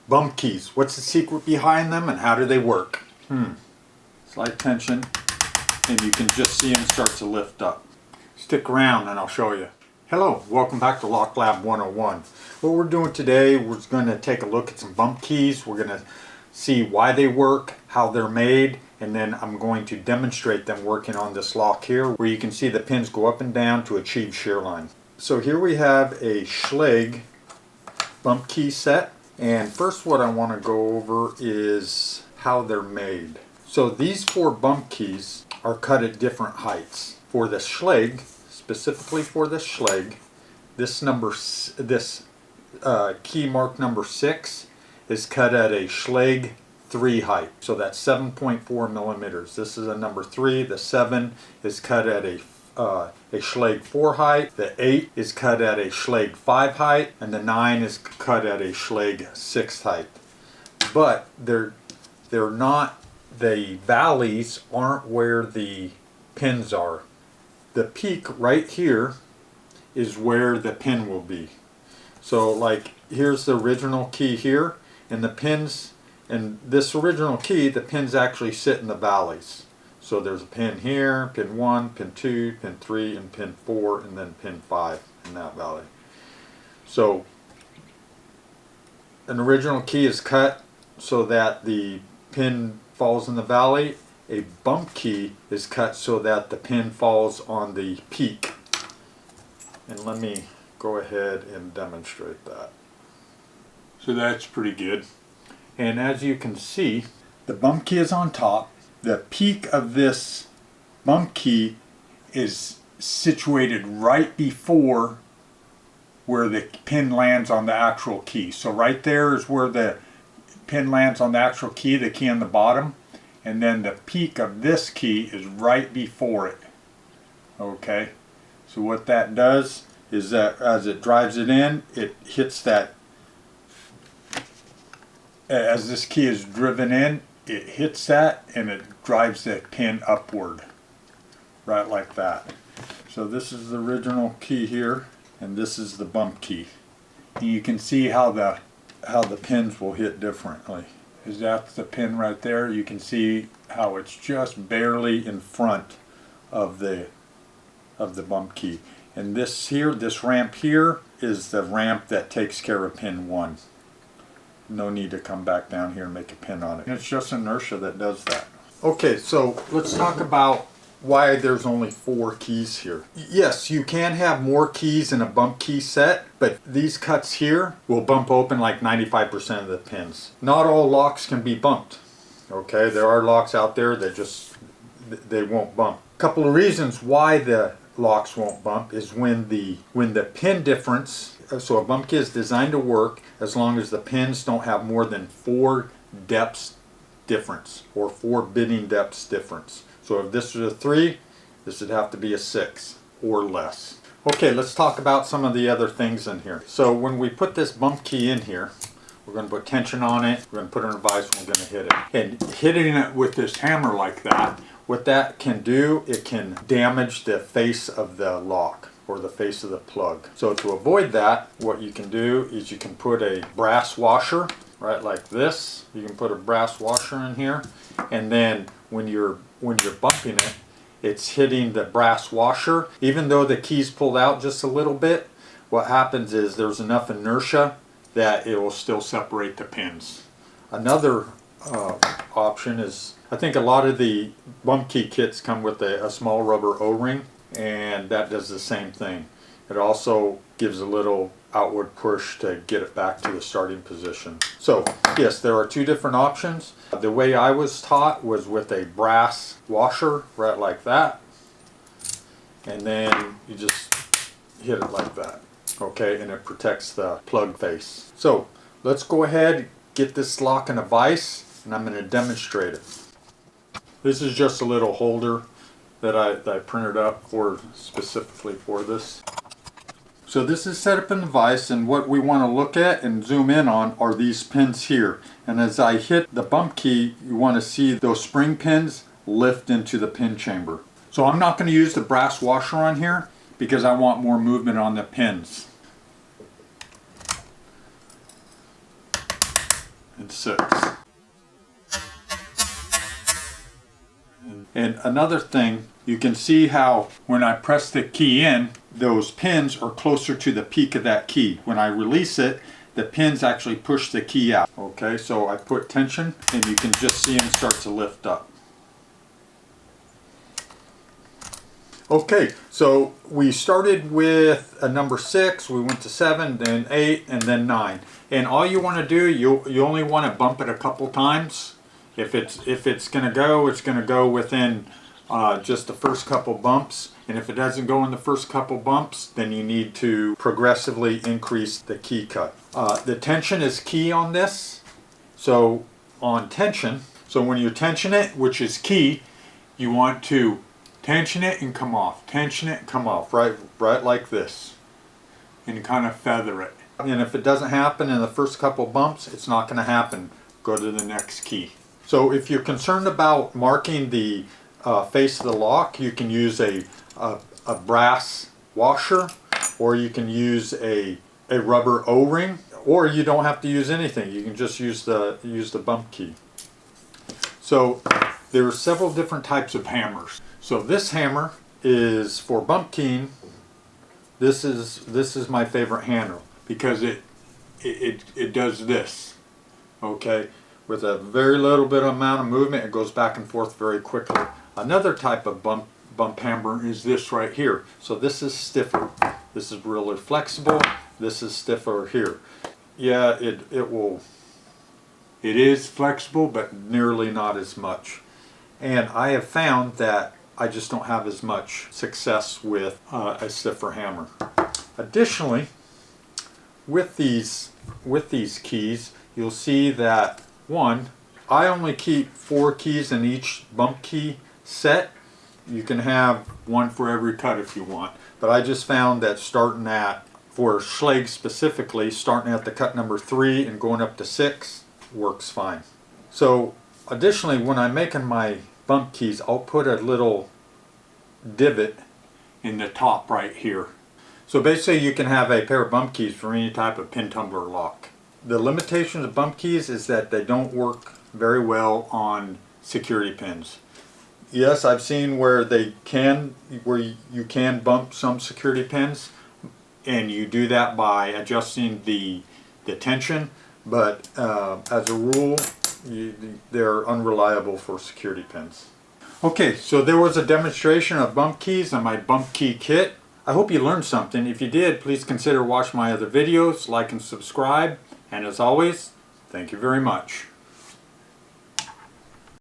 Bump keys. What's the secret behind them and how do they work? Slight tension and you can just see them start to lift up. Stick around and I'll show you. Hello, welcome back to Lock Lab 101. What we're doing today, we're going to take a look at some bump keys. We're going to see why they work, how they're made, and then I'm going to demonstrate them working on this lock here where you can see the pins go up and down to achieve shear line. So here we have a Schlage bump key set, and first what I want to go over is how they're made. So these 4 bump keys are cut at different heights. For the Schlage, specifically for the Schlage, this key mark number 6 is cut at a Schlage 3 height. So that's 7.4 millimeters. This is a number 3. The 7 is cut at a Schlage 4 height. The 8 is cut at a Schlage 5 height, and the 9 is cut at a Schlage 6 height. But they're not, the valleys aren't where the pins are. The peak right here is where the pin will be. So like here's the original key here, and the pins, and this original key, the pins actually sit in the valleys. So there's a pin here, pin 1, pin 2, pin 3, and pin 4, and then pin 5 in that valley. So an original key is cut so that the pin falls in the valley. A bump key is cut so that the pin falls on the peak. And let me go ahead and demonstrate that. So that's pretty good. And as you can see, the bump key is on top. The peak of this bump key is situated right before where the pin lands on the actual key. So right there is where the pin lands on the actual key, the key on the bottom. And then the peak of this key is right before it. Okay, so what that does is that as it drives it in, it hits that, as this key is driven in, it hits that and it drives the pin upward, right like that. So this is the original key here, and this is the bump key. And you can see how the pins will hit differently. Is that's the pin right there. You can see how it's just barely in front of the bump key. And this here, this ramp here, is the ramp that takes care of pin 1. No need to come back down here and make a pin on it. It's just inertia that does that. Okay, so let's talk about why there's only 4 keys here. Yes, you can have more keys in a bump key set, but these cuts here will bump open like 95% of the pins. Not all locks can be bumped. Okay, there are locks out there that they won't bump. A couple of reasons why the locks won't bump is when the pin difference, so a bump key is designed to work as long as the pins don't have more than 4 depths difference or 4 bitting depths difference. So if this was a 3, this would have to be a 6 or less. Okay, let's talk about some of the other things in here. So when we put this bump key in here, we're going to put tension on it, we're going to put it in a vise, and we're going to hit it. And hitting it with this hammer like that, what that can do, it can damage the face of the lock or the face of the plug. So to avoid that, what you can do is you can put a brass washer, right like this. You can put a brass washer in here, and then when you're bumping it, it's hitting the brass washer. Even though the key's pulled out just a little bit, what happens is there's enough inertia that it will still separate the pins. Another option is, I think a lot of the bump key kits come with a small rubber O-ring, and that does the same thing. It also gives a little outward push to get it back to the starting position. So yes, there are 2 different options. The way I was taught was with a brass washer, right like that, and then you just hit it like that. Okay, and it protects the plug face. So let's go ahead, get this lock in a vise, and I'm going to demonstrate it. This is just a little holder that I printed up specifically for this. So this is set up in the vise, and what we want to look at and zoom in on are these pins here. And as I hit the bump key, you want to see those spring pins lift into the pin chamber. So I'm not going to use the brass washer on here because I want more movement on the pins. and 6. And another thing, you can see how when I press the key in, those pins are closer to the peak of that key. When I release it, the pins actually push the key out. Okay, so I put tension and you can just see them start to lift up. Okay, so we started with a number 6, we went to 7, then 8, and then 9. And all you want to do, you only want to bump it a couple times. If it's going to go within just the first couple bumps. And if it doesn't go in the first couple bumps, then you need to progressively increase the key cut. The tension is key on this. So on tension, so when you tension it, which is key, you want to tension it and come off, tension it and come off, right like this, and kind of feather it. And if it doesn't happen in the first couple bumps, it's not going to happen. Go to the next key. So if you're concerned about marking the face of the lock, you can use a brass washer, or you can use a rubber O-ring, or you don't have to use anything. You can just use the bump key. So there are several different types of hammers. So this hammer is for bump keying. This is my favorite handle because it does this. Okay, with a very little bit amount of movement, it goes back and forth very quickly. Another type of bump hammer is this right here. So this is stiffer. This is really flexible. This is stiffer here. Yeah, it is flexible, but nearly not as much. And I have found that I just don't have as much success with a stiffer hammer. Additionally, with these keys, you'll see that I only keep 4 keys in each bump key set. You can have one for every cut if you want, but I just found that for Schlage specifically, starting at the cut number 3 and going up to 6 works fine. So additionally, when I'm making my bump keys, I'll put a little divot in the top right here. So basically you can have a pair of bump keys for any type of pin tumbler lock. The limitations of bump keys is that they don't work very well on security pins. Yes, I've seen where you can bump some security pins, and you do that by adjusting the tension, but as a rule, they're unreliable for security pins. Okay, so there was a demonstration of bump keys on my bump key kit. I hope you learned something. If you did, please consider watching my other videos, like and subscribe, and as always, thank you very much.